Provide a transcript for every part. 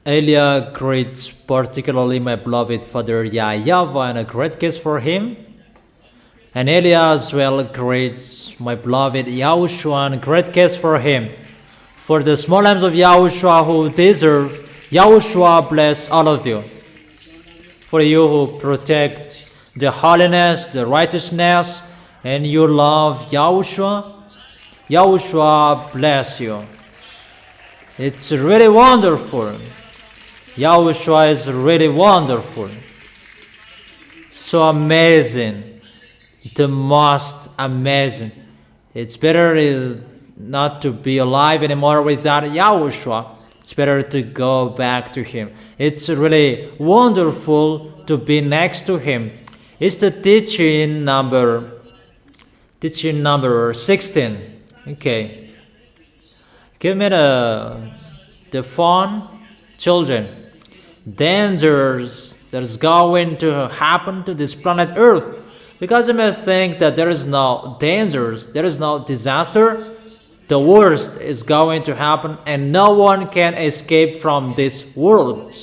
Elia greets particularly my beloved father YAHVAH and a great kiss for him. And Elia as well greets my beloved YAHOSHUAH and a great kiss for him. For the small lambs of YAHOSHUAH who deserve, YAHOSHUAH bless all of you. For you who protect the holiness, the righteousness, and you love YAHOSHUAH, YAHOSHUAH bless you. It's really wonderful. YAHOSHUAH is really wonderful. So amazing. The most amazing. It's better not to be alive anymore without YAHOSHUAH. It's better to go back to Him. It's really wonderful to be next to Him. It's the teaching number 16. Okay. Give me the phone, children. Dangers that is going to happen to this planet Earth. Because you may think that there is no dangers, there is no disaster. The worst is going to happen and no one can escape from this world.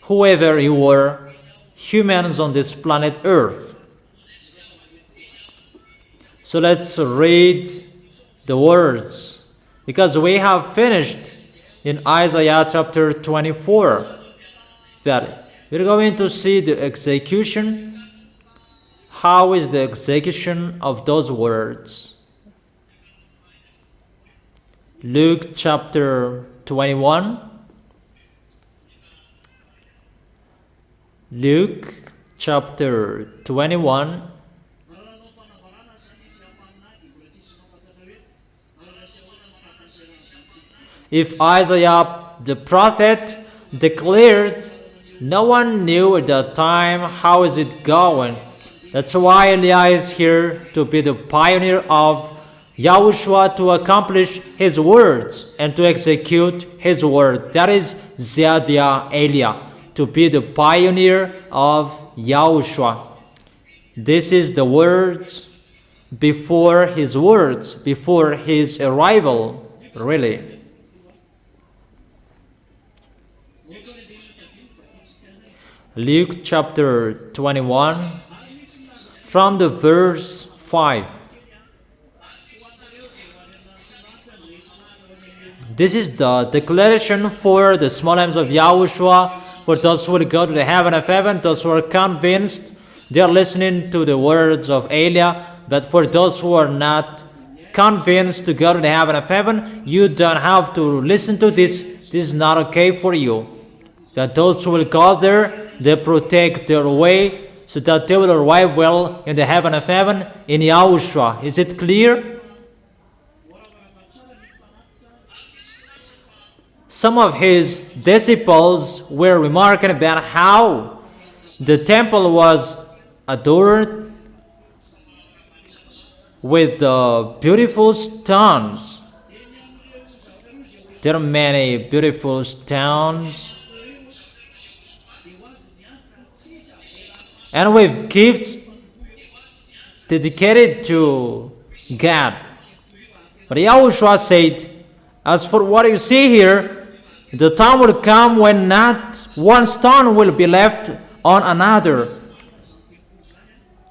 Whoever you were, humans on this planet Earth. So let's read the words. Because we have finished in Isaiah chapter 24 that we're going to see the execution. How is the execution of those words? Luke chapter 21. Luke chapter 21. If Isaiah the prophet declared, no one knew at that time how is it going. That's why Elia is here to be the pioneer of YAHOSHUAH, to accomplish his words and to execute his word. That is Zadiah Elia, to be the pioneer of YAHOSHUAH. This is the words, before his arrival, really. Luke chapter 21, from the verse 5. This is the declaration for the small lambs of YAHOSHUAH, for those who will go to the heaven of heaven, those who are convinced, they are listening to the words of Elia. But for those who are not convinced to go to the heaven of heaven, you don't have to listen to this. This is not okay for you. That those who will go there, they protect their way so that they will arrive well in the heaven of heaven in YAHOSHUAH. Is it clear? Some of his disciples were remarking about how the temple was adorned with beautiful stones. There are many beautiful stones. And with gifts dedicated to God. But YAHOSHUAH said, as for what you see here, the time will come when not one stone will be left on another.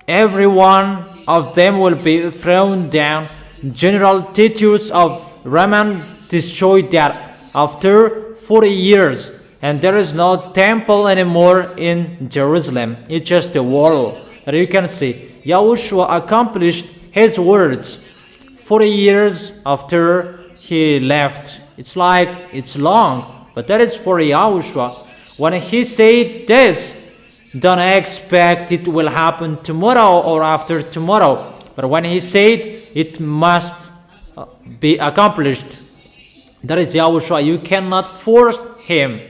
Every one of them will be thrown down. General Titus of Roman destroyed that after 40 years. And there is no temple anymore in Jerusalem. It's just a wall that you can see. YAHOSHUAH accomplished his words 40 years after he left. It's like it's long, but that is for YAHOSHUAH. When he said this, don't expect it will happen tomorrow or after tomorrow. But when he said it must be accomplished, that is YAHOSHUAH. You cannot force him.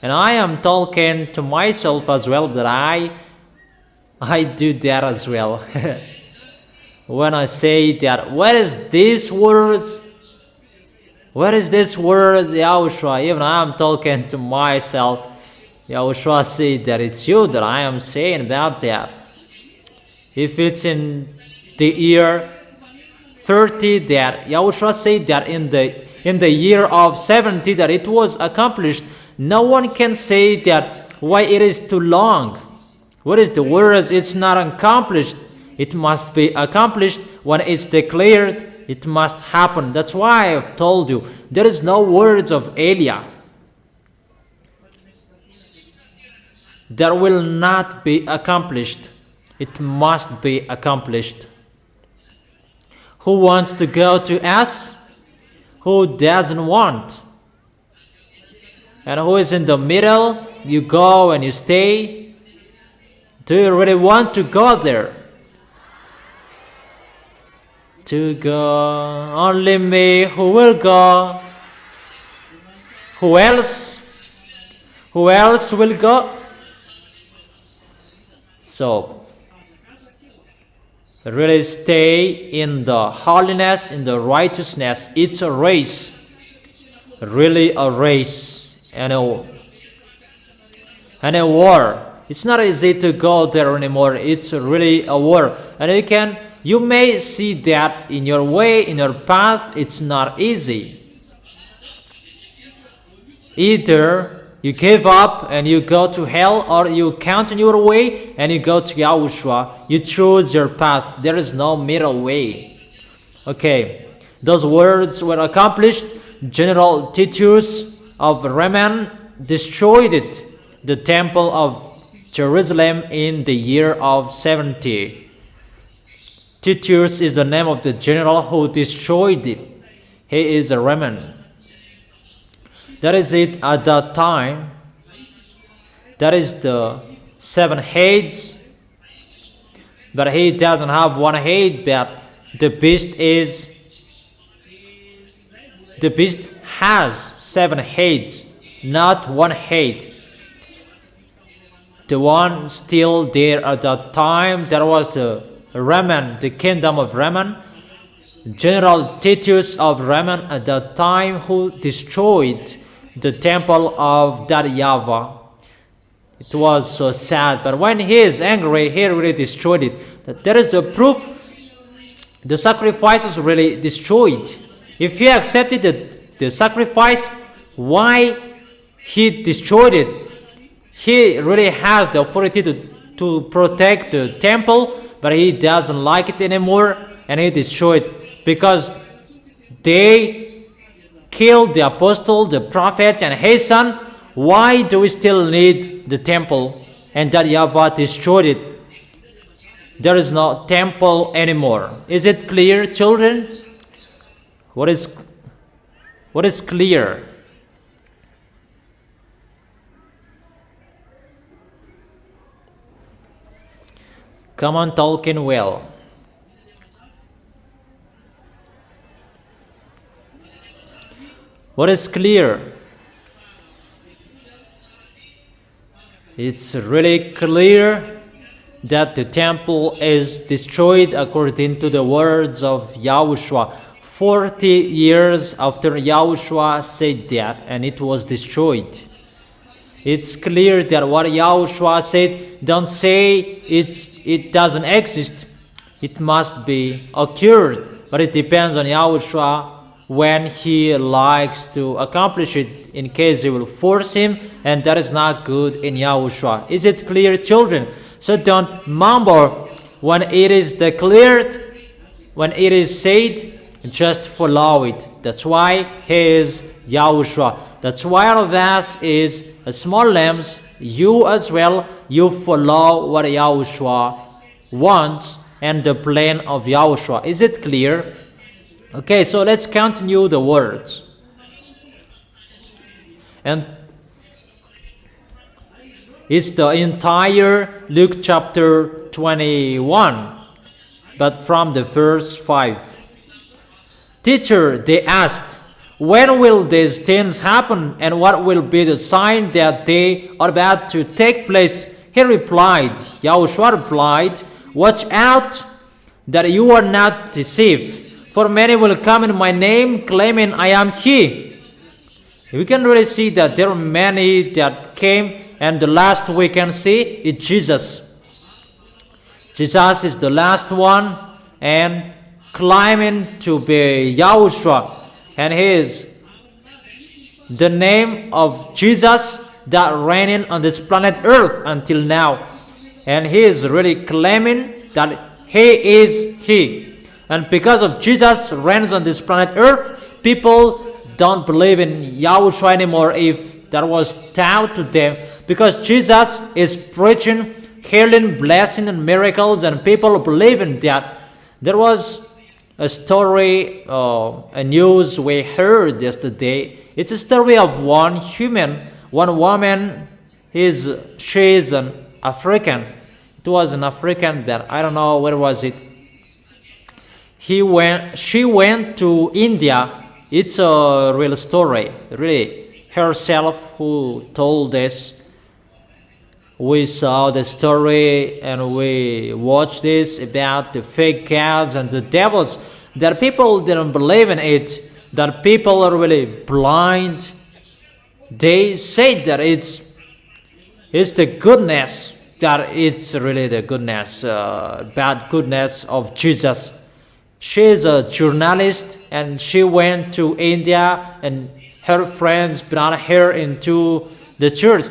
And I am talking to myself as well, that I do that as well. When I say that, what is this words? What is this word, YAHOSHUAH? Even I am talking to myself. YAHOSHUAH said that it's you that I am saying about that. If it's in the year 30 that YAHOSHUAH said that in the year of 70 that it was accomplished, No one can say that why it is too long. What is the words? It's not accomplished. It must be accomplished. When it's declared, it must happen. That's why I've told you there is no words of Elijah that will not be accomplished. It must be accomplished. Who wants to go to us? Who doesn't want? And who is in the middle? You go and you stay. Do you really want to go there? To go, only me who will go. Who else? Who else will go? So, really stay in the holiness, in the righteousness. It's a race. Really a race and a war. It's not easy to go there anymore. It's really a war. And you may see that in your way, in your path, it's not easy. Either you give up and you go to hell, or you continue your way and you go to YAHOSHUAH. You choose your path. There is no middle way. Okay, those words were accomplished. General Titus of Roman destroyed the temple of Jerusalem in the year of 70. Titus is the name of the general who destroyed it. He is a Roman. That is it at that time. That is the 7 heads. But he doesn't have 1 head, but the beast has 7 heads, not 1 head. The one still there at that time, that was the Roman, the kingdom of Roman. General Titus of Roman at that time, who destroyed the temple of that YAHVAH. It was so sad, but when he is angry, he really destroyed it. That there is the proof. The sacrifices really destroyed. If he accepted the sacrifice, why he destroyed it? He really has the authority to protect the temple, but he doesn't like it anymore, and he destroyed it because they killed the apostle, the prophet, and his son. Why do we still need the temple? And that YAHVAH destroyed it. There is no temple anymore. Is it clear, children? What is clear? Come on, talking well. What is clear? It's really clear that the temple is destroyed according to the words of YAHOSHUAH. 40 years after YAHOSHUAH said that, and it was destroyed. It's clear that what YAHOSHUAH said, don't say it doesn't exist. It must be occurred, but it depends on YAHOSHUAH when he likes to accomplish it, in case he will force him, and that is not good in YAHOSHUAH. Is it clear, children? So don't mumble when it is declared, when it is said, just follow it. That's why he is YAHOSHUAH. That's why all of us is a small lambs. You as well, you follow what YAHOSHUAH wants and the plan of YAHOSHUAH. Is it clear? Okay, so let's continue the words. And it's the entire Luke chapter 21, but from the verse 5. Teacher, they asked, when will these things happen, and what will be the sign that they are about to take place? He replied, YAHOSHUAH replied, watch out that you are not deceived. For many will come in my name, claiming I am he. We can really see that there are many that came, and the last we can see is Jesus. Jesus is the last one, and claiming to be YAHOSHUAH, and he is the name of Jesus that reigning on this planet Earth until now. And he is really claiming that he is he. And because of Jesus reigns on this planet Earth, people don't believe in YAHOSHUAH anymore if that was taught to them. Because Jesus is preaching healing, blessing, and miracles, and people believe in that. There was a story, a news we heard yesterday. It's a story of one woman. She is an African. It was an African that I don't know where was it. She went to India. It's a real story, really. Herself who told this. We saw the story and we watched this about the fake gods and the devils. That people didn't believe in it. That people are really blind. They say that it's the goodness. That it's really the goodness, bad goodness of Jesus. She is a journalist and she went to India and her friends brought her into the church.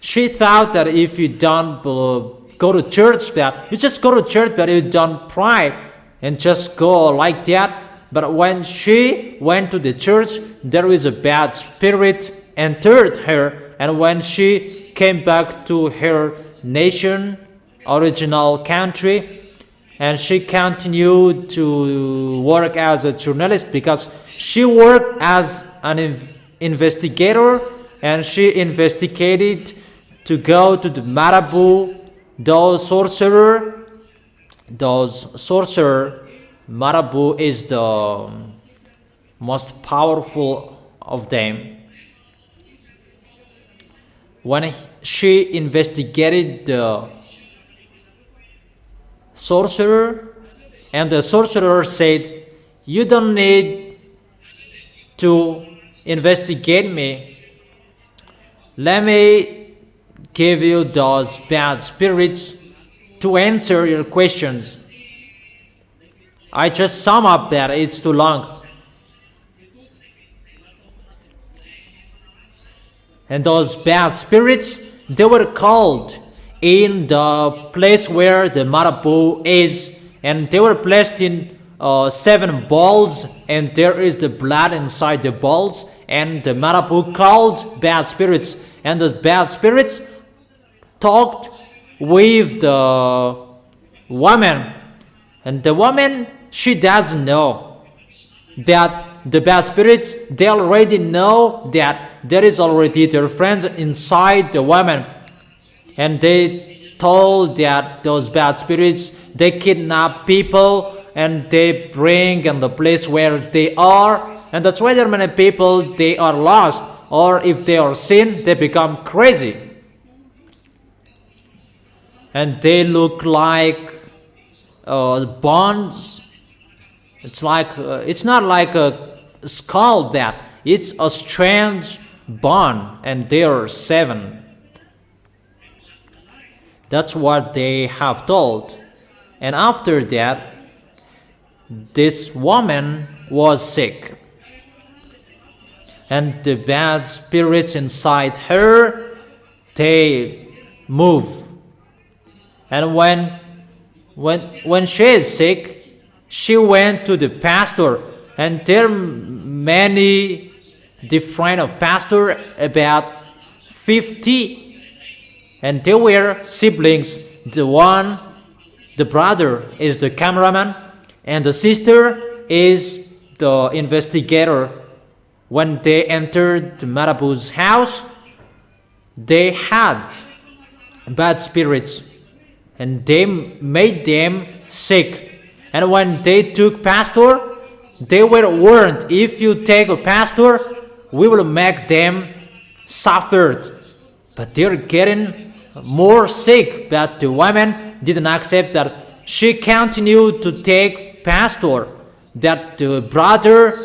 She thought that if you don't go to church, that you just go to church, but you don't pray and just go like that. But when she went to the church, there is a bad spirit entered her. And when she came back to her nation, original country, and she continued to work as a journalist because she worked as an investigator, and she investigated to go to the Marabu, those sorcerer. Marabu is the most powerful of them. When she investigated the sorcerer, and the sorcerer said, "You don't need to investigate me. Let me give you those bad spirits to answer your questions." I just sum up that, it's too long. And those bad spirits, they were called in the place where the Marabu is, and they were placed in 7 balls, and there is the blood inside the balls, and the Marabu called bad spirits, and the bad spirits talked with the woman, and the woman, she doesn't know that the bad spirits, they already know that there is already their friends inside the woman, and they told that those bad spirits, they kidnap people and they bring in the place where they are, and that's why there are many people, they are lost, or if they are sin, they become crazy. And they look like bones. It's not like a skull bat. It's a strange bone, and there are 7. That's what they have told. And after that, this woman was sick, and the bad spirits inside her, they move. And when she is sick, she went to the pastor, and there are many different of pastor, about 50, and they were siblings. The brother is the cameraman, and the sister is the investigator. When they entered the Marabu's house, they had bad spirits, and they made them sick. And when they took pastor, they were warned, if you take a pastor, we will make them suffer. But they're getting more sick. But the woman didn't accept that. She continued to take pastor. That the brother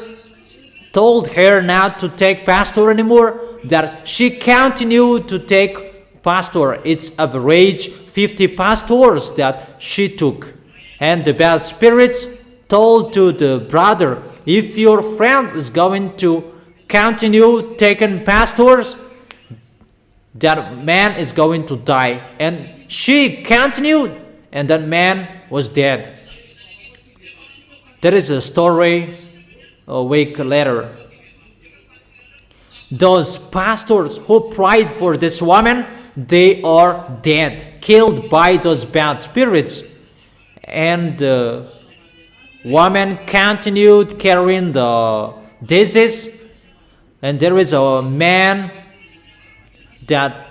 told her not to take pastor anymore. That she continued to take pastor. It's average 50 pastors that she took. And the bad spirits told to the brother, if your friend is going to continue taking pastors, that man is going to die. And she continued, and that man was dead. There is a story a week later. Those pastors who prayed for this woman, they are dead, killed by those bad spirits. And the woman continued carrying the disease. And there is a man that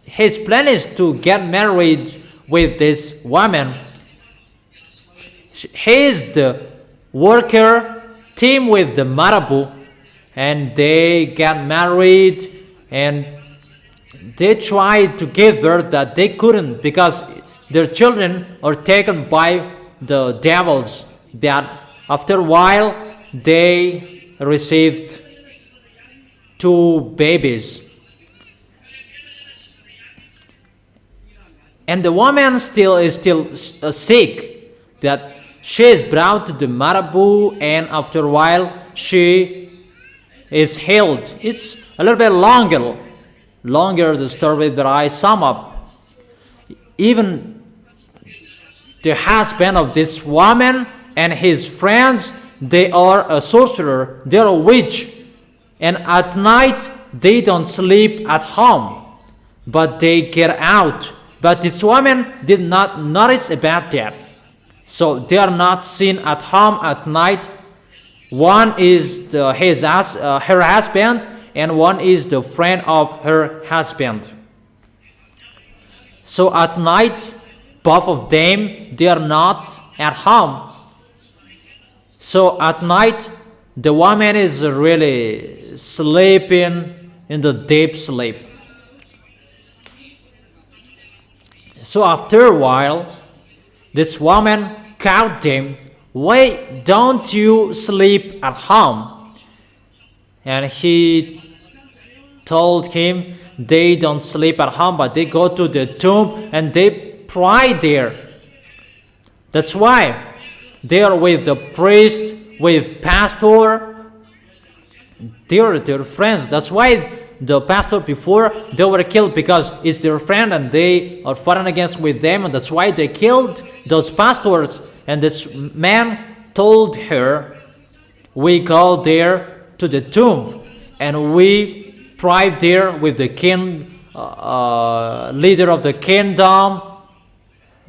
his plan is to get married with this woman. He is the worker team with the Marabu, and they got married, and they tried to give birth, but they couldn't because their children are taken by the devils. But after a while, they received 2 babies. And the woman is still sick, that she is brought to the Marabu, and after a while she is healed. It's a little bit longer the story, but I sum up. Even the husband of this woman and his friends, they are a sorcerer, they are a witch, and at night they don't sleep at home, but they get out. But this woman did not notice about that. So they are not seen at home at night. One is her husband, and one is the friend of her husband. So at night, both of them, they are not at home. So at night, the woman is really sleeping in the deep sleep. So after a while, this woman caught them. Why don't you sleep at home? And he told him they don't sleep at home, but they go to the tomb and they pray there. That's why they are with the priest, with pastor. They are their friends. That's why the pastor before, they were killed because it's their friend and they are fighting against with them, and that's why they killed those pastors. And this man told her, we go there to the tomb and we pray there with the king, leader of the kingdom.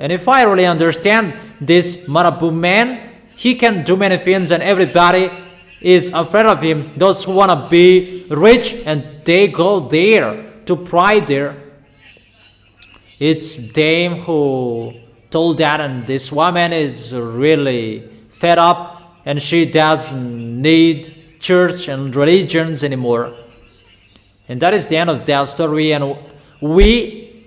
And if I really understand this Marabu man, he can do many things and everybody is afraid of him. Those who want to be rich, and they go there to pray there. It's them who told that, and this woman is really fed up, and she doesn't need church and religions anymore. And that is the end of that story. And we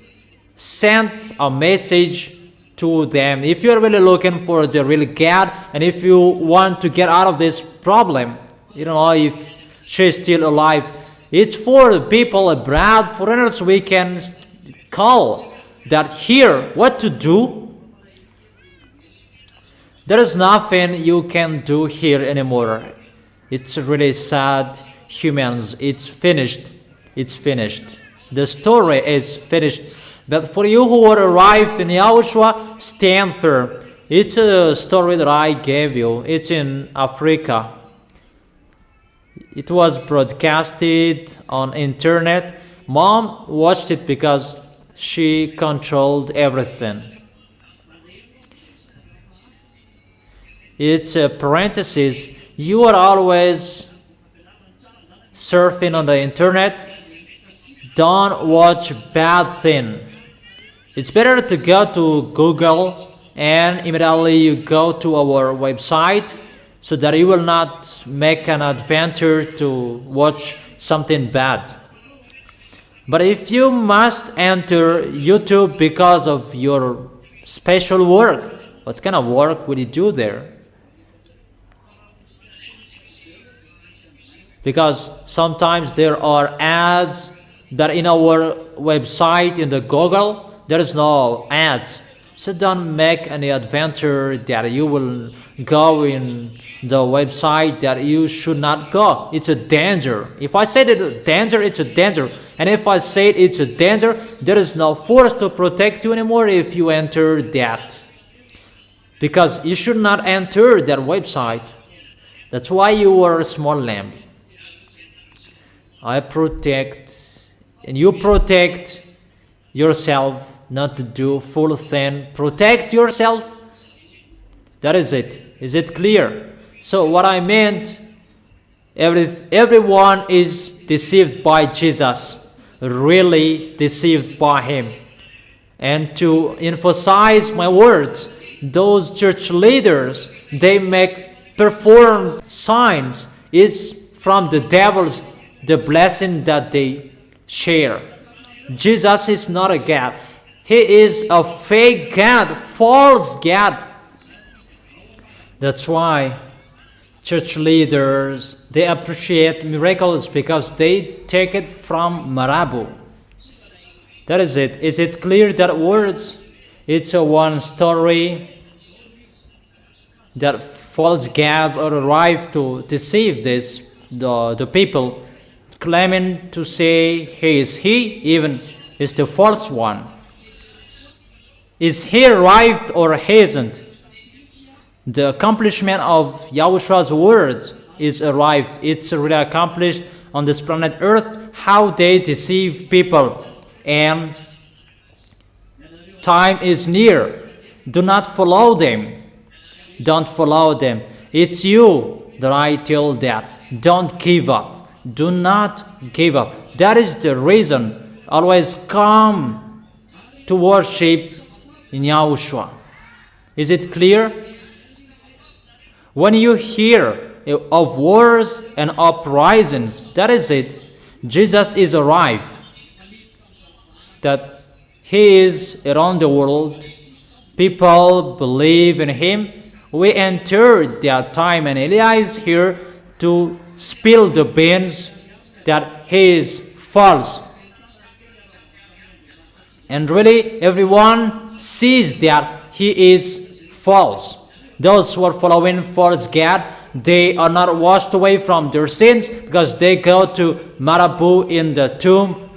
sent a message to them. If you're really looking for the real God, and if you want to get out of this problem, you don't know if she's still alive, it's for the people abroad, foreigners, we can call that here what to do. There is nothing you can do here anymore. It's really sad. Humans, it's finished. It's finished. The story is finished. But for you who are arrived in YAHOSHUAH, stand firm. It's a story that I gave you. It's in Africa. It was broadcasted on internet. Mom watched it because she controlled everything. It's a parenthesis. You are always surfing on the internet. Don't watch bad things. It's better to go to Google and immediately you go to our website so that you will not make an adventure to watch something bad. But if you must enter YouTube because of your special work, what kind of work will you do there? Because sometimes there are ads that in our website, in the Google, there is no ads. So don't make any adventure that you will go in the website that you should not go. It's a danger. If I said it's a danger, it's a danger. And if I said it's a danger, there is no force to protect you anymore if you enter that. Because you should not enter that website. That's why you are a small lamb. I protect, and you protect yourself not to do full thing. Protect yourself. That is it. Is it clear? So what I meant, everyone is deceived by Jesus, really deceived by him. And to emphasize my words, those church leaders, they perform signs. It's from the devil's the blessing that they share. Jesus is not a God. He is a fake God, false God. That's why church leaders, they appreciate miracles because they take it from Marabu. That is it. Is it clear that words? It's a one story that false gods arrive to deceive the people, claiming to say he, even is the false one. Is he arrived or he isn't? The accomplishment of Yahushua's words is arrived. It's really accomplished on this planet Earth, how they deceive people. And time is near. Do not follow them. Don't follow them. It's you that I tell that. Don't give up. Do not give up. That is the reason. Always come to worship in Yahushua. Is it clear? When you hear of wars and uprisings, that is it. Jesus is arrived. That he is around the world. People believe in him. We entered that time, and Eliah is here to spill the beans that he is false. And really, everyone sees that he is false. Those who are following false God, they are not washed away from their sins because they go to Marabu in the tomb.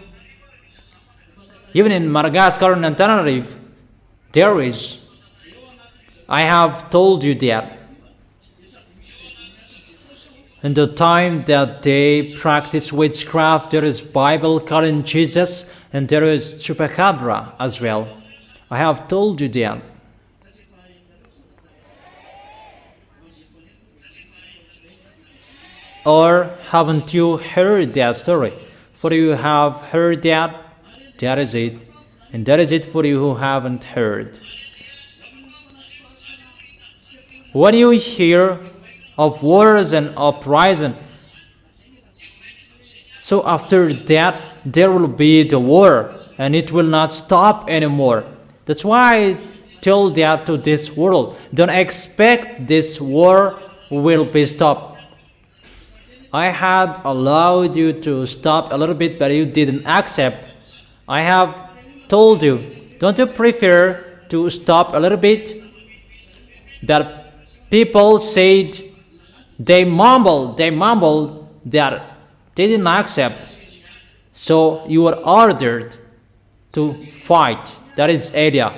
Even in Madagascar and Tenerife, there is. I have told you that. In the time that they practice witchcraft, there is Bible calling Jesus, and there is chupacabra as well. I have told you that. Or haven't you heard that story? For you have heard that, that is it. And that is it for you who haven't heard. When you hear of wars and uprising, so after that, there will be the war, and it will not stop anymore. That's why I tell that to this world. Don't expect this war will be stopped. I had allowed you to stop a little bit, but you didn't accept. I have told you, don't you prefer to stop a little bit? That people said, they mumbled that they didn't accept. So you were ordered to fight. That is area.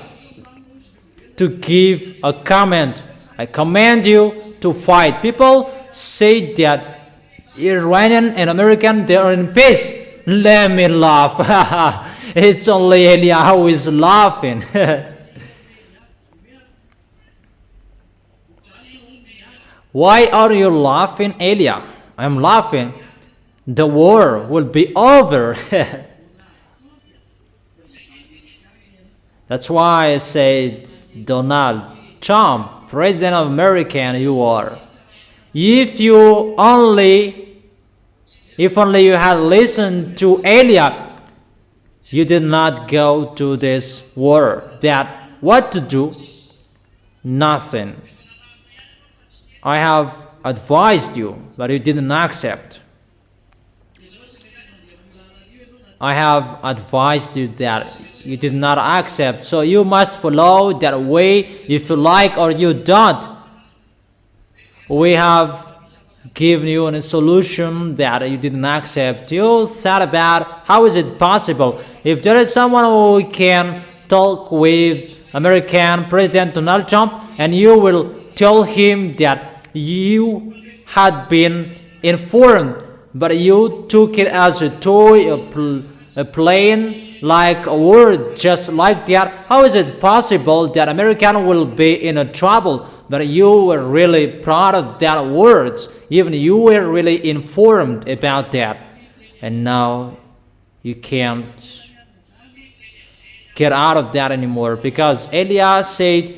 To give a command. I command you to fight. People say that Iranian and American, they are in peace. Let me laugh. It's only Elia who is laughing. Why are you laughing, Elia? I'm laughing. The war will be over. That's why I said, Donald Trump, President of America, you are. If only you had listened to Elia, you did not go to this war. That what to do? Nothing. I have advised you, but you didn't accept. I have advised you that you did not accept. So you must follow that way if you like or you don't. We have given you a solution that you didn't accept. You thought about how is it possible if there is someone who can talk with American President Donald Trump and you will tell him that you had been informed, but you took it as a toy, a plain like a word just like that. How is it possible that American will be in a trouble, but you were really proud of that words, even you were really informed about that, and now you can't get out of that anymore, because Elias said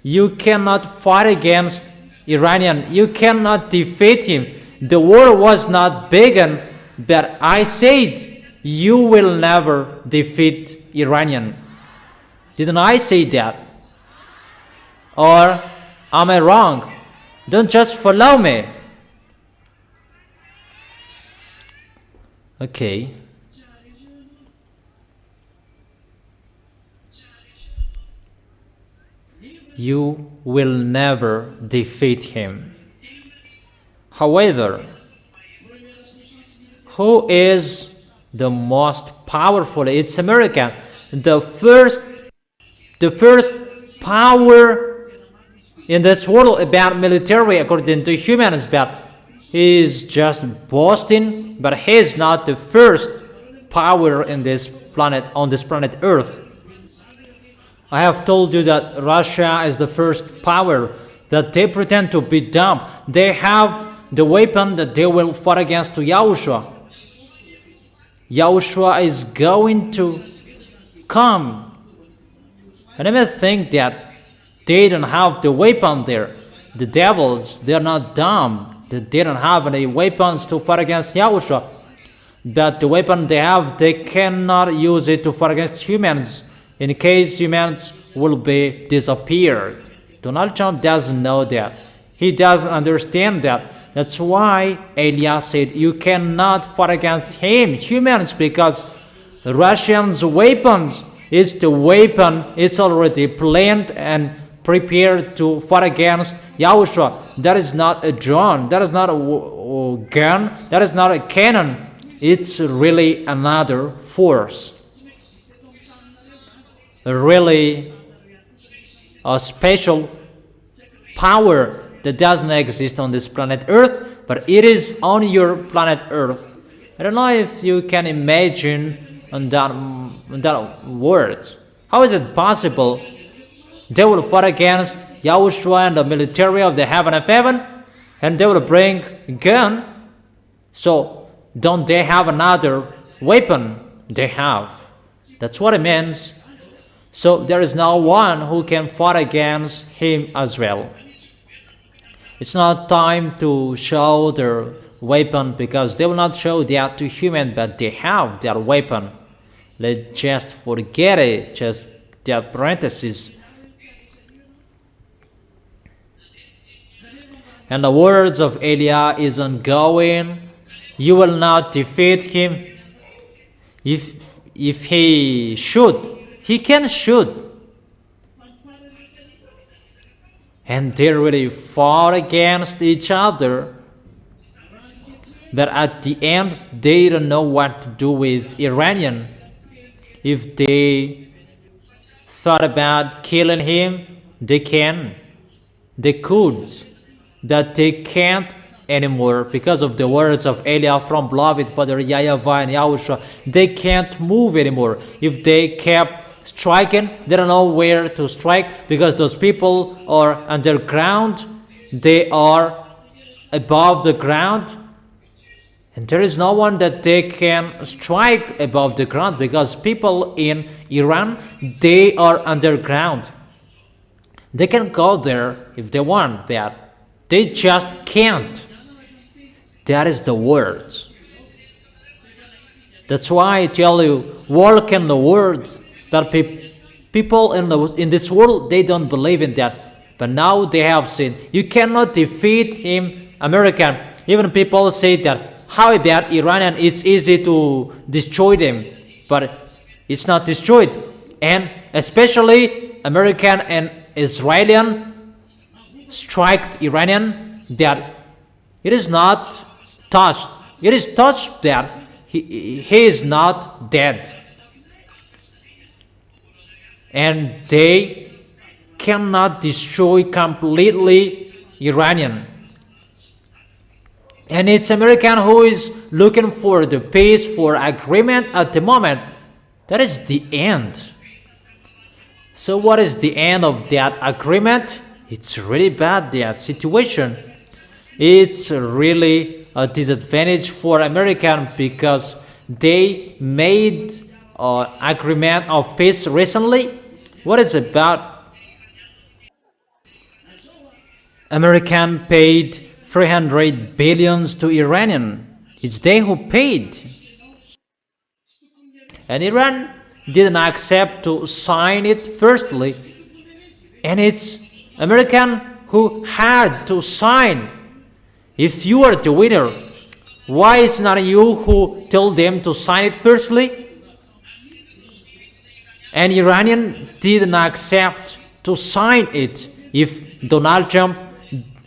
you cannot fight against Iranian, you cannot defeat him. The war was not begun, but I said you will never defeat Iranian. Didn't I say that? Or am I wrong? Don't just follow me. Okay. You will never defeat him. However, who is the most powerful? It's America. The first power in this world about military, according to humans, but he is just boasting, but he is not the first power in this planet, on this planet Earth. I have told you that Russia is the first power, that they pretend to be dumb. They have the weapon that they will fight against to YAHOSHUAH. YAHOSHUAH is going to come. And I may think that they don't have the weapon there. The devils, they're not dumb. They don't have any weapons to fight against YAHOSHUAH. But the weapon they have, they cannot use it to fight against humans, in case humans will be disappeared. Donald Trump doesn't know that. He doesn't understand that. That's why Elias said you cannot fight against humans, because Russians' weapons is the weapon. It's already planned and prepared to fight against YAHOSHUAH. That is not a drone. That is not a gun. That is not a cannon. It's really another force. Really a special power that doesn't exist on this planet Earth, but it is on your planet Earth. I don't know if you can imagine on that word. How is it possible they will fight against YAHOSHUAH and the military of the heaven of heaven, and they will bring a gun? So don't they have another weapon? They have. That's what it means. So there is no one who can fight against him as well. It's not time to show their weapon, because they will not show that to human, but they have their weapon. Let's just forget it, just that parenthesis. And the words of Eliah is ongoing. You will not defeat him. If he should, he can shoot. And they really fought against each other. But at the end, they don't know what to do with Iranian. If they thought about killing him, they can. They could. But they can't anymore, because of the words of Eliah from beloved Father YAHVAH and YAHOSHUAH. They can't move anymore. If they kept striking, they don't know where to strike, because those people are underground, they are above the ground, and there is no one that they can strike above the ground, because people in Iran, they are underground. They can go there if they want, but they just can't. That is the words. That's why I tell you, walk in the words. That people in this world, they don't believe in that. But now they have seen. You cannot defeat him, American. Even people say that how about Iranian? It's easy to destroy them, but it's not destroyed. And especially American and Israeli strike Iranian, that it is not touched. It is touched that he is not dead. And they cannot destroy completely Iranian. And it's American who is looking for the peace, for agreement at the moment. That is the end. So what is the end of that agreement? It's really bad, that situation. It's really a disadvantage for American because they made an agreement of peace recently. What is about? American paid 300 billions to Iranian. It's they who paid. And Iran didn't accept to sign it firstly. And it's American who had to sign. If you are the winner, why is not you who told them to sign it firstly? And Iranian didn't accept to sign it. If Donald Trump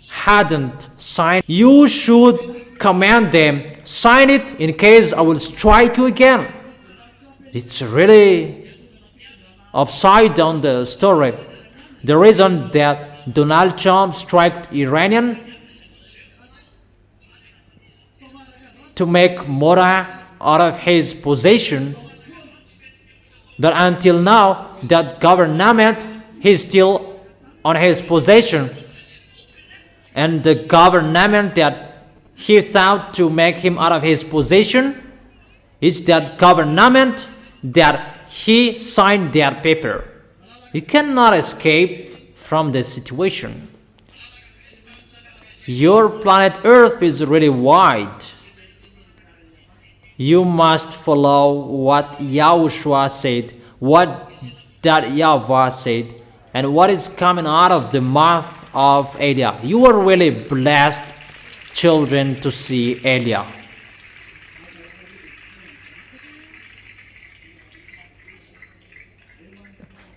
hadn't signed, you should command them, sign it in case I will strike you again. It's really upside down the story. The reason that Donald Trump struck Iranian to make Mora out of his possession, but until now that government is still on his possession, and the government that he thought to make him out of his possession is that government that he signed that paper. You cannot escape from this situation. Your planet Earth is really wide. You must follow what YAHOSHUAH said, what that YAHVAH said, and what is coming out of the mouth of Elia. You are really blessed children to see Elia.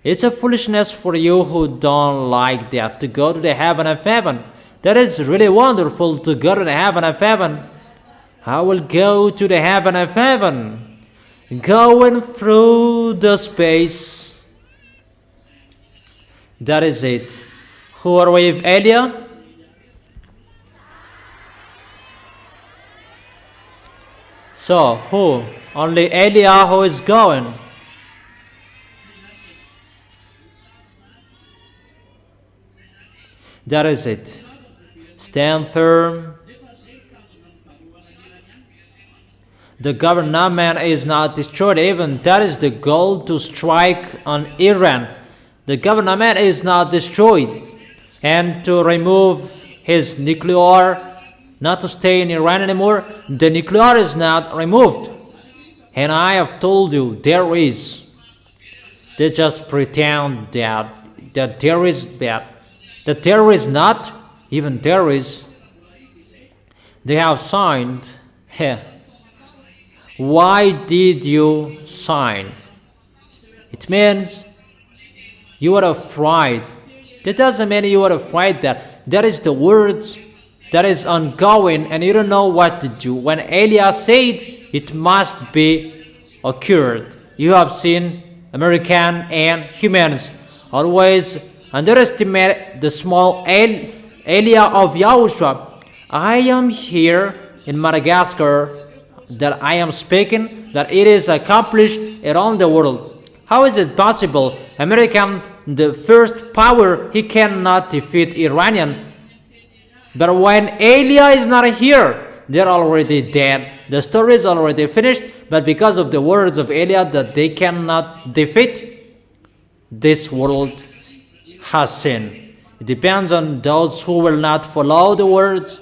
It's a foolishness for you who don't like that to go to the heaven of heaven. That is really wonderful to go to the heaven of heaven. I will go to the heaven of heaven, going through the space. That is it. Who are with Elia? So, who? Only Elia who is going. That is it. Stand firm. The government is not destroyed. Even that is the goal, to strike on Iran. The government is not destroyed. And to remove his nuclear, not to stay in Iran anymore, the nuclear is not removed. And I have told you, there is. They just pretend that there is that. That there is not, even there is. They have signed. Why did you sign? It means you are afraid. That doesn't mean you are afraid that is the words that is ongoing and you don't know what to do. When Elia said it must be occurred. You have seen American and humans always underestimate the small Elia of YAHOSHUAH. I am here in Madagascar, that I am speaking, that it is accomplished around the world. How is it possible? American, the first power, he cannot defeat Iranian. But when Elia is not here, they're already dead. The story is already finished, but because of the words of Elia that they cannot defeat, this world has sinned. It depends on those who will not follow the words.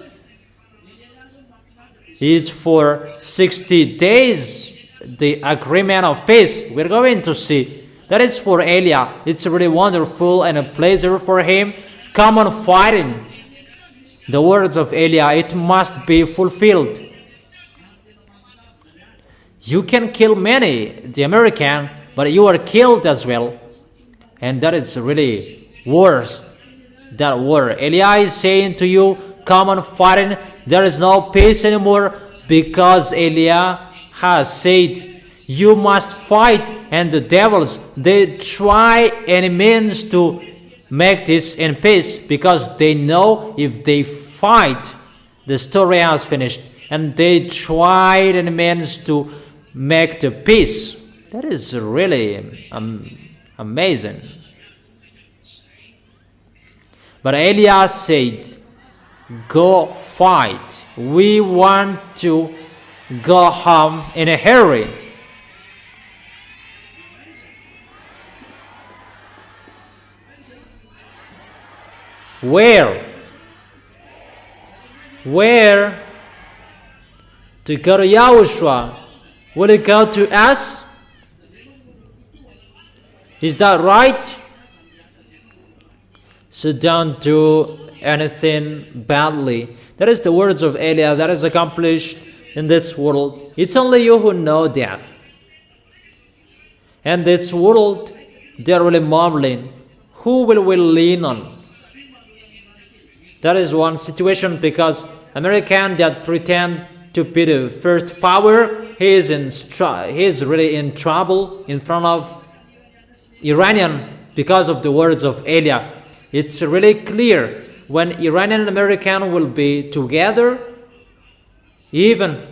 It's for 60 days, the agreement of peace. We're going to see. That is for Elia. It's really wonderful and a pleasure for him. Come on, fighting. The words of Elia, it must be fulfilled. You can kill many, the American, but you are killed as well. And that is really worse, that war. Eliah is saying to you, come on fighting. There is no peace anymore because Eliah has said, you must fight. And the devils, they try any means to make this in peace because they know if they fight, the story has finished. And they tried any means to make the peace. That is really amazing. But Eliah said, go fight. We want to go home in a hurry. Where? To go to Yahushua. Will it go to us? Is that right? So don't do anything badly. That is the words of Eliah that is accomplished in this world. It's only you who know that. And this world, they're really mumbling. Who will we lean on? That is one situation because American that pretend to be the first power, he is really in trouble in front of Iranian because of the words of Eliah. It's really clear when Iranian and American will be together, even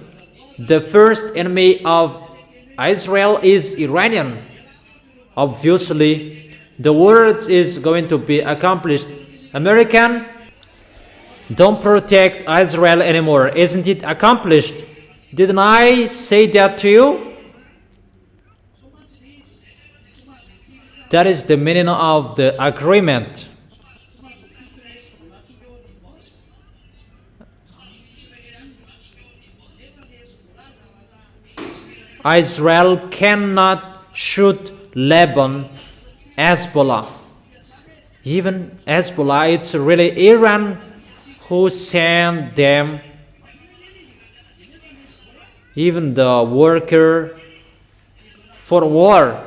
the first enemy of Israel is Iranian. Obviously, the words is going to be accomplished. American don't protect Israel anymore. Isn't it accomplished? Didn't I say that to you? That is the meaning of the agreement. Israel cannot shoot Lebanon, Hezbollah. Even Hezbollah, it's really Iran who sent them. Even the worker for war,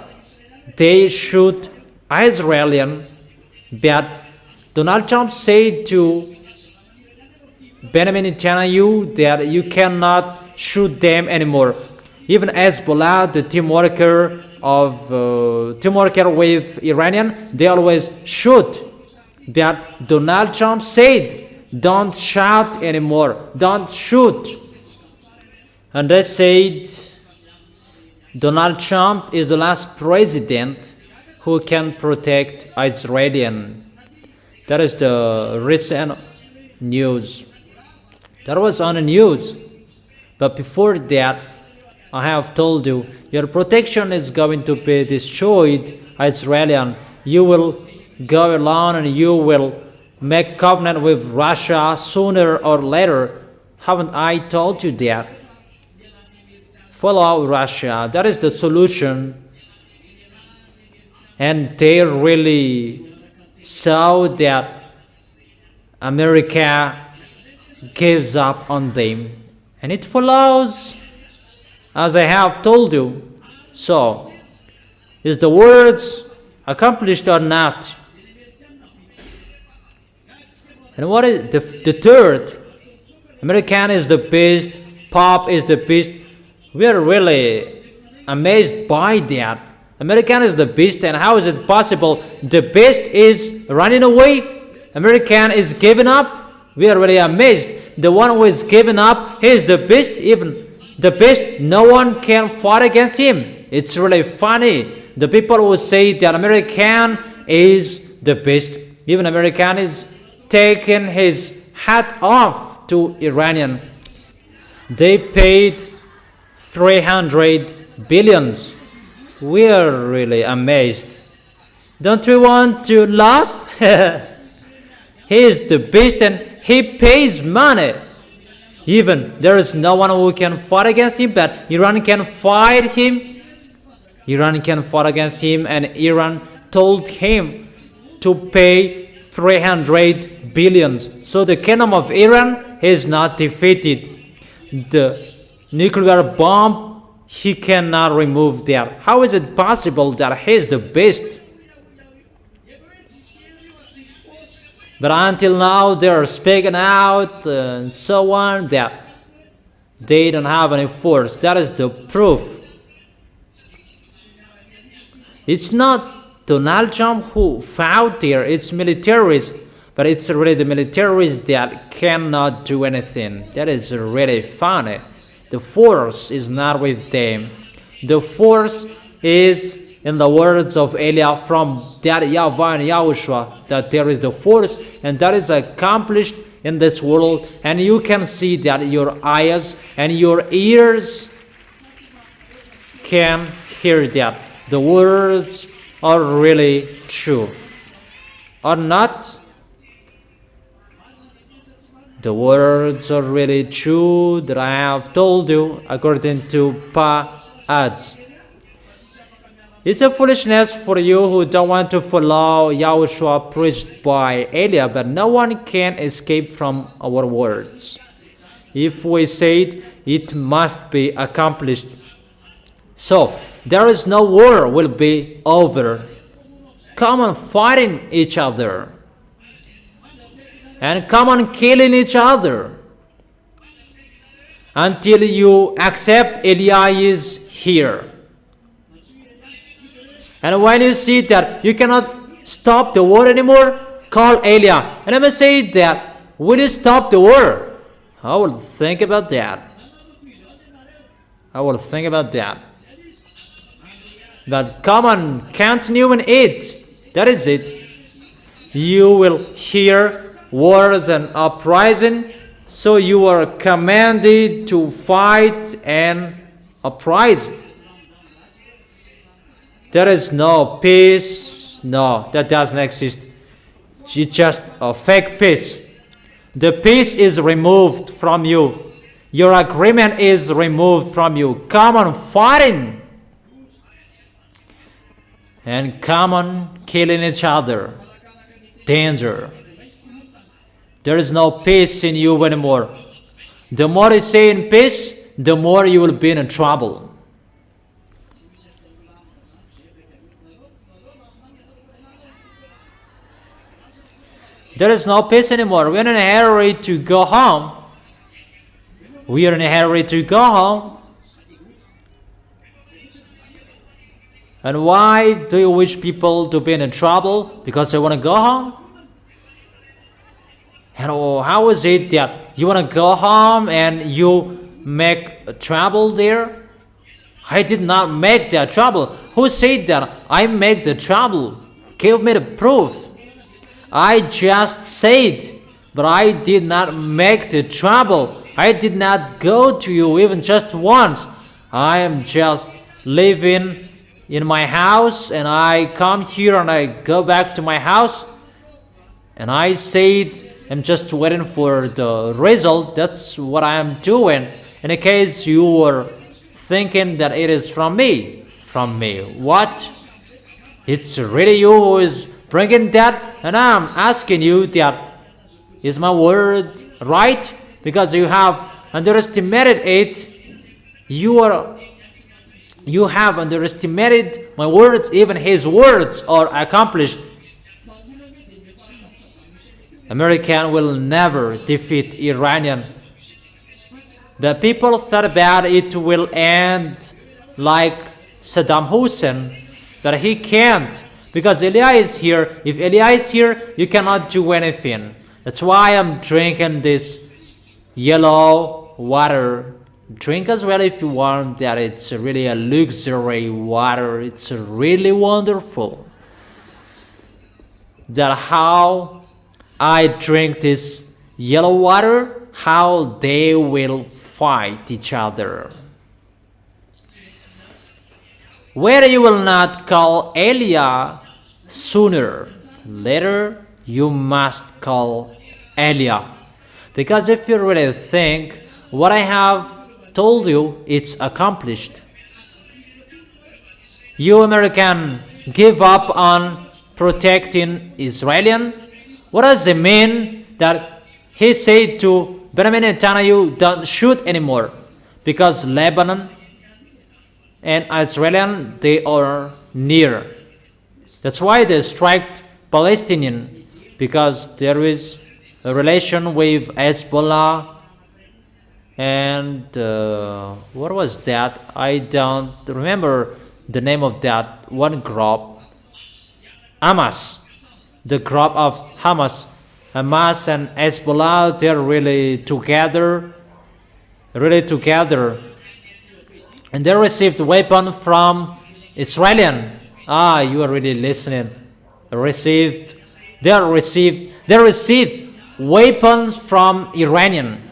they shoot Israelian. But Donald Trump said to Benjamin Netanyahu that you cannot shoot them anymore. Even Hezbollah, the team worker with Iranian, they always shoot. But Donald Trump said, don't shout anymore, don't shoot. And they said, Donald Trump is the last president who can protect Israelian. That is the recent news. That was on the news. But before that, I have told you, your protection is going to be destroyed, Israelian. You will go alone and you will make covenant with Russia sooner or later. Haven't I told you that? Follow Russia. That is the solution. And they really saw that America gives up on them. And it follows, as I have told you. So, is the words accomplished or not? And what is the third? American is the best, Pop is the best. We are really amazed by that. American is the best, and how is it possible? The best is running away. American is giving up. We are really amazed. The one who is giving up, he is the best. Even the best, no one can fight against him. It's really funny. The people who say that American is the best, even American is taking his hat off to Iranian. They paid 300 billions. We are really amazed. Don't we want to laugh? He is the best and he pays money. Even there is no one who can fight against him, but Iran can fight him. Iran can fight against him, and Iran told him to pay 300 billions. So the kingdom of Iran is not defeated. The nuclear bomb he cannot remove that. How is it possible that he is the best? But until now, they are speaking out and so on that they don't have any force. That is the proof. It's not Donald Trump who fought there. It's militaries. But it's really the militaries that cannot do anything. That is really funny. The force is not with them. The force is, in the words of Elia from that YAHVAH and YAHOSHUAH, that there is the force and that is accomplished in this world. And you can see that your eyes and your ears can hear that. The words are really true. Or not? The words are really true that I have told you according to Pa-ads. It's a foolishness for you who don't want to follow YAHOSHUAH preached by Elia, but no one can escape from our words. If we say it, it must be accomplished. So, there is no war will be over. Come on fighting each other. And come on killing each other. Until you accept Elia is here. And when you see that you cannot stop the war anymore, call Elia. And I must say that, will you stop the war? I will think about that. I will think about that. But come on, continue and eat. That is it. You will hear wars and uprising, so you are commanded to fight and uprising. There is no peace. No, that doesn't exist. It's just a fake peace. The peace is removed from you. Your agreement is removed from you. Come on fighting. And come on killing each other. Danger. There is no peace in you anymore. The more you say in peace, the more you will be in trouble. There is no peace anymore. We are in a hurry to go home. We are in a hurry to go home. And why do you wish people to be in trouble? Because they want to go home? And how is it that you want to go home and you make trouble there? I did not make that trouble. Who said that I make the trouble? Give me the proof. I just said, but I did not make the trouble. I did not go to you even just once. I am just living in my house and I come here and I go back to my house. And I said, I'm just waiting for the result. That's what I am doing. In case you were thinking that it is from me. From me. What? It's really you who is bringing that? And I'm asking you that, is my word right? Because you have underestimated it. You have underestimated my words. Even his words are accomplished. American will never defeat Iranian. The people thought about it will end like Saddam Hussein, but he can't. Because Elia is here. If Elia is here, you cannot do anything. That's why I'm drinking this yellow water. Drink as well if you want. That it's really a luxury water. It's really wonderful. That how I drink this yellow water, how they will fight each other. Where you will not call Elia sooner, later you must call Elia. Because if you really think what I have told you, it's accomplished. You American give up on protecting Israelian. What does it mean that he said to Benjamin Netanyahu, don't shoot anymore? Because Lebanon and Israelian, they are near. That's why they strike Palestinian, because there is a relation with Hezbollah and what was that? I don't remember the name of that one group. Hamas, the group of Hamas. Hamas and Hezbollah, they're really together, and they received weapon from Israelian. You are really listening. They received weapons from Iranian,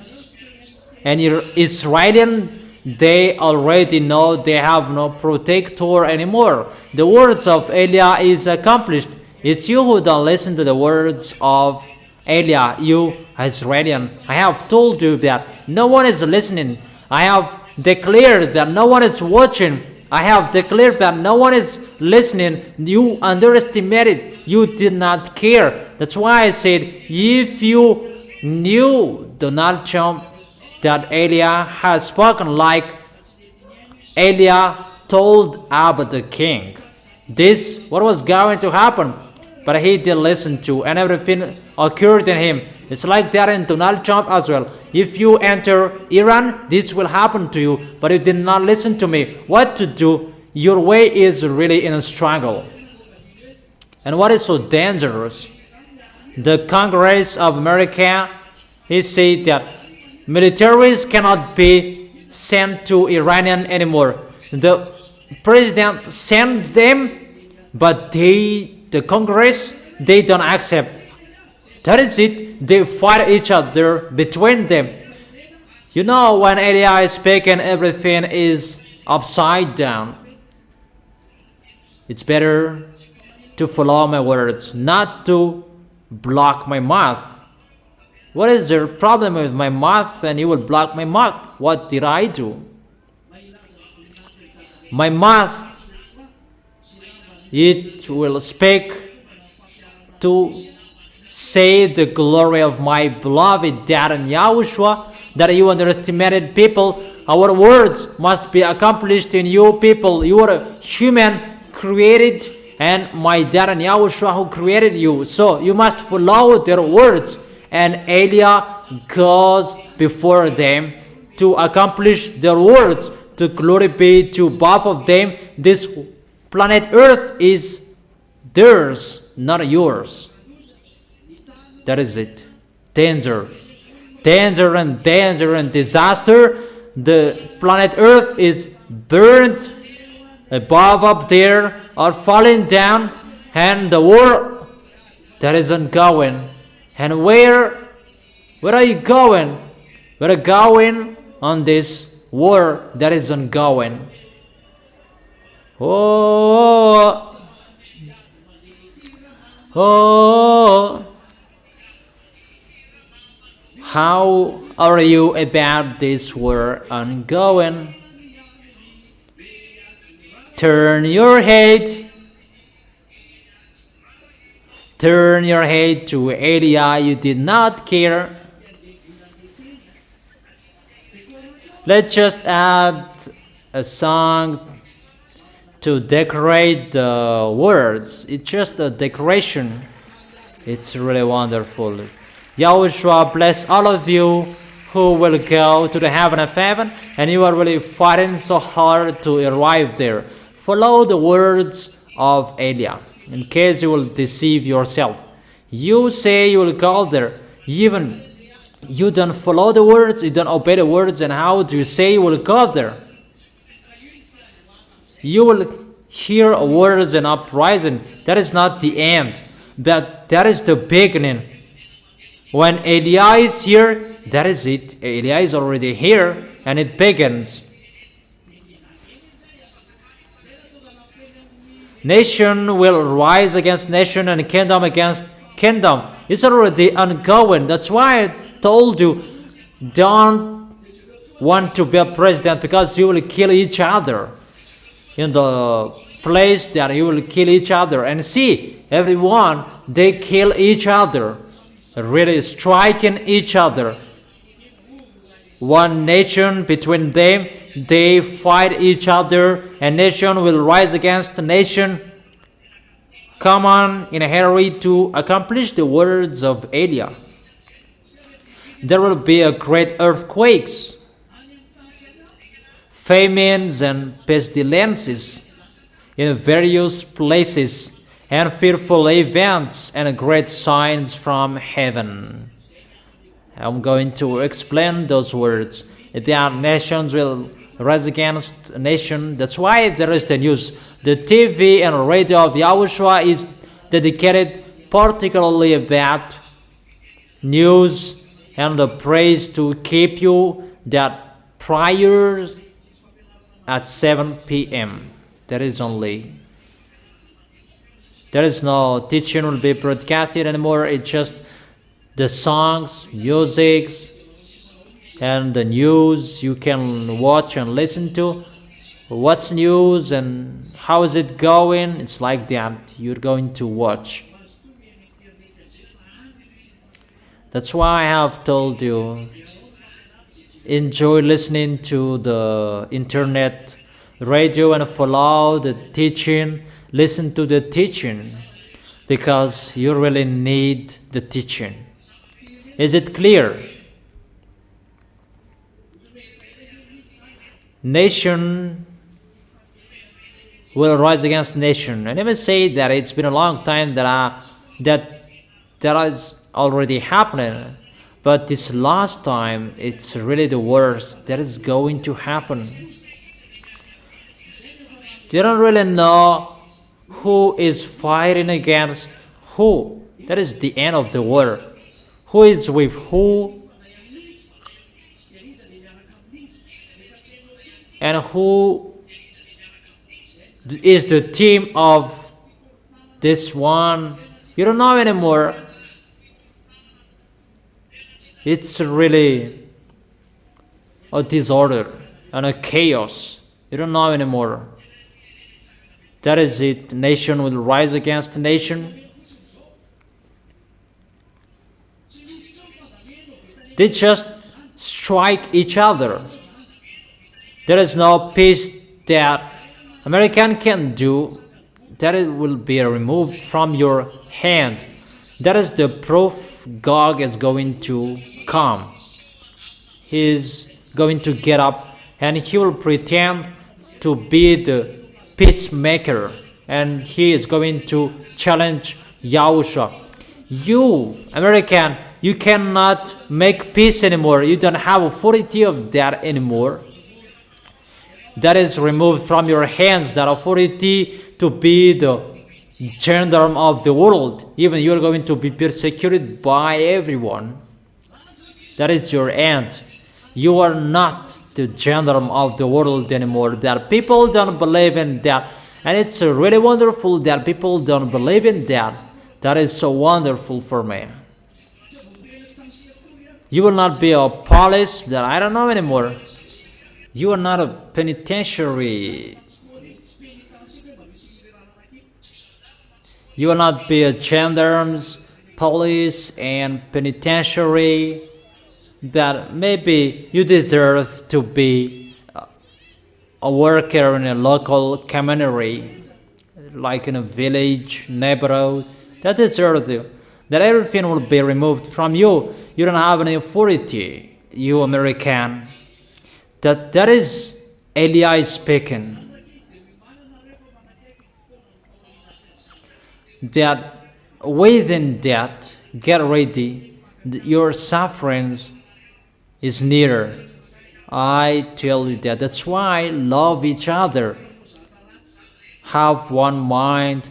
and Israelian, they already know they have no protector anymore. The words of Elia is accomplished. It's you who don't listen to the words of Elia, you Israelian. I have told you that no one is listening. I have declared that no one is watching. I have declared that no one is listening. You underestimated. You did not care. That's why I said, if you knew Donald Trump, that Elia has spoken like Elia told Abba the king, this what was going to happen, but he didn't listen to, and everything occurred in him. It's like that in Donald Trump as well. If you enter Iran, this will happen to you, but you did not listen to me. What to do? Your way is really in a struggle. And what is so dangerous? The Congress of America, he said that militaries cannot be sent to Iranian anymore. The president sends them, but the Congress, they don't accept. That is it. They fight each other between them. You know, when Elia is speaking, everything is upside down. It's better to follow my words, not to block my mouth. What is the problem with my mouth and you will block my mouth? What did I do? My mouth, it will speak to say the glory of my beloved dad and Yahushua, that you underestimated people. Our words must be accomplished in you people. You are a human created, and my dad and Yahushua who created you. So you must follow their words. And Elia goes before them to accomplish their words. To glory be to both of them. This planet Earth is theirs, not yours. That is it. Danger. Danger and danger and disaster. The planet Earth is burnt above up there or falling down, and the war that is ongoing. And where are you going? We're going on this war that is ongoing. Oh, how are you about this war ongoing? Turn your head to Elia. You did not care. Let's just add a song to decorate the words. It's just a decoration. It's really wonderful. Yahushua bless all of you who will go to the heaven of heaven, and you are really fighting so hard to arrive there. Follow the words of Elia, in case you will deceive yourself. You say you will go there, even you don't follow the words, you don't obey the words, and how do you say you will go there? You will hear words and uprising. That is not the end, but that is the beginning. When Elia is here, that is it. Elia is already here, and it begins. Nation will rise against nation and kingdom against kingdom. It's already ongoing. That's why I told you, don't want to be a president, because you will kill each other in the place that you will kill each other. And see, everyone, they kill each other, really striking each other. One nation between them, they fight each other, and nation will rise against nation. Come on in a hurry to accomplish the words of Elijah. There will be a great earthquakes, famines and pestilences in various places, and fearful events and great signs from heaven. I'm going to explain those words. That nations will rise against nation. That's why there is the news. The TV and radio of YAHOSHUAH is dedicated particularly about news and the praise to keep you that prayers at 7 p.m. There is no teaching will be broadcasted anymore. It's just the songs, musics, and the news you can watch and listen to. What's news and how is it going? It's like that. You're going to watch. That's why I have told you, enjoy listening to the internet radio and follow the teaching. Listen to the teaching because you really need the teaching. Is it clear? Nation will rise against nation. I never say that it's been a long time that is already happening, but this last time it's really the worst that is going to happen. They don't really know who is fighting against who. That is the end of the war. Who is with who? And who is the team of this one? You don't know anymore. It's really a disorder and a chaos. You don't know anymore. That is it. Nation will rise against nation. They just strike each other. There is no peace that American can do. That it will be removed from your hand. That is the proof God is going to come. He is going to get up and he will pretend to be the peacemaker, and he is going to challenge YAHOSHUAH. You, American, you cannot make peace anymore. You don't have authority of that anymore. That is removed from your hands, that authority to be the gendarme of the world. Even you are going to be persecuted by everyone. That is your end. You are not the gendarme of the world anymore. That people don't believe in that. And it's really wonderful that people don't believe in that. That is so wonderful for me. You will not be a police that I don't know anymore. You are not a penitentiary. You will not be a gendarmes, police, and penitentiary. That maybe you deserve to be a worker in a local community, like in a village, neighborhood. That deserves you. That everything will be removed from you. You don't have any authority, you American. That is Eli speaking. That within that, get ready. Your sufferings is nearer. I tell you that. That's why love each other. Have one mind.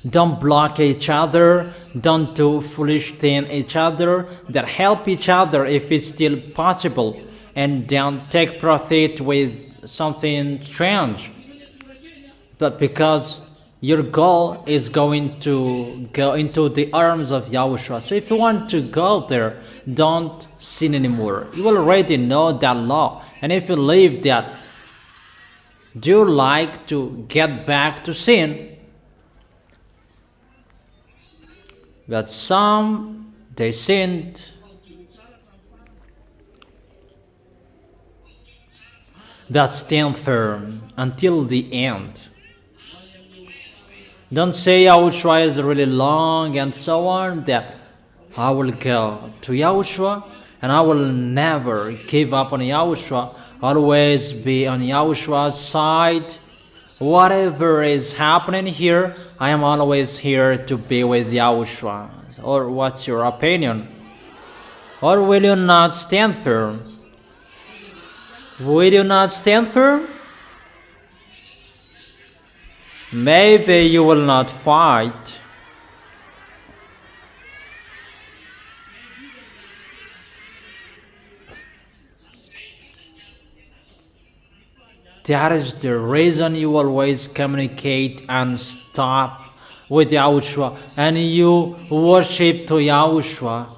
Don't block each other. Don't do foolish things each other. That help each other if it's still possible. And don't take profit with something strange. But because your goal is going to go into the arms of YAHOSHUAH. So if you want to go there, don't sin anymore. You already know that law. And if you leave that, do you like to get back to sin? But some, they sinned. but stand firm until the end. Don't say Yahushua is really long and so on, that I will go to Yahushua and I will never give up on Yahushua, always be on Yahushua's side. Whatever is happening here, I am always here to be with Yahushua. Or what's your opinion? Or will you not stand firm? Will you not stand firm? Maybe you will not fight. That is the reason you always communicate and stop with Yahushua and you worship to Yahushua.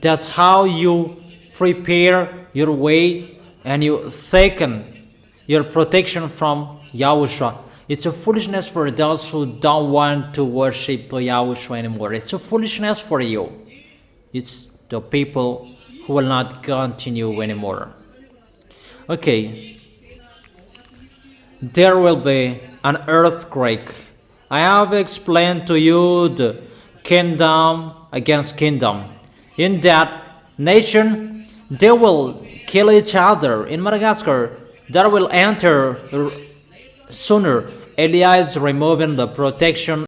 That's how you prepare your way and you thicken your protection from Yahushua. It's a foolishness for those who don't want to worship to Yahushua anymore. It's a foolishness for you. It's the people who will not continue anymore. Okay. There will be an earthquake. I have explained to you the kingdom against kingdom. In that nation, they will kill each other. In Madagascar, that will enter sooner. Elias is removing the protection